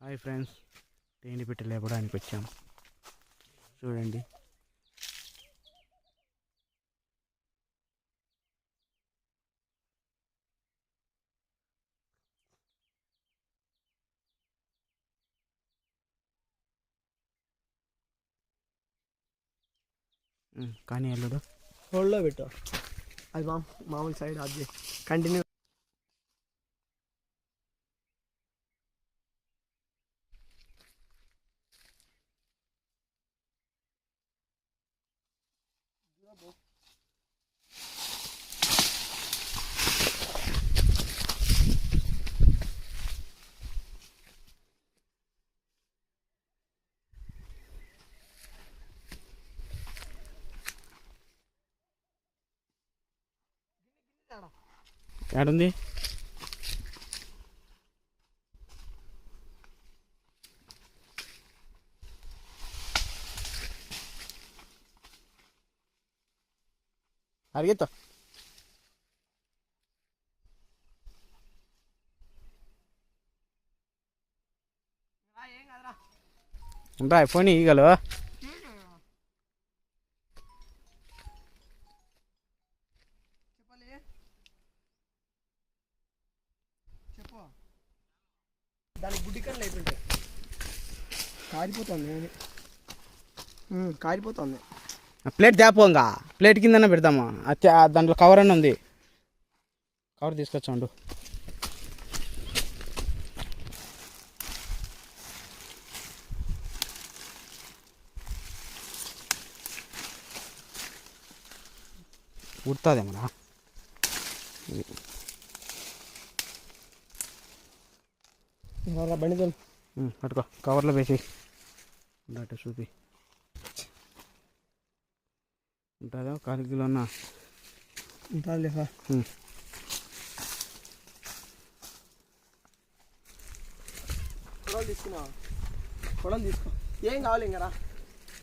Hi friends, తేనె పెట్టి లేపడానికి వచ్చాం. చూడండి, కానీ అల్లుడు హోల్డ్లో పెట్టు. అది మామూలు సైడ్ అది కంటిన్యూ. ఏడుంది? అడిగేస్తా. ఉంటా ఫోన్ ఇగలు. దానికి గుడ్డి కళ్ళు అయిపోయింటాయి. కారిపోతుంది, కారిపోతుంది. ప్లేట్ తేపోంగా, ప్లేట్ కిందనే పెడదామా? దాంట్లో కవర్ అని ఉంది, కవర్ తీసుకొచ్చాండు. ఉడుతుందేమరా? బండి పట్టుకో, కవర్లో వేసి అటు చూపి. ఉంటుందా 1/4 కిలో అన్న? ఉంటుంది. పొడలు తీసుకున్నా, పొడలు తీసుకో. ఏం కావాలి ఇంకరా?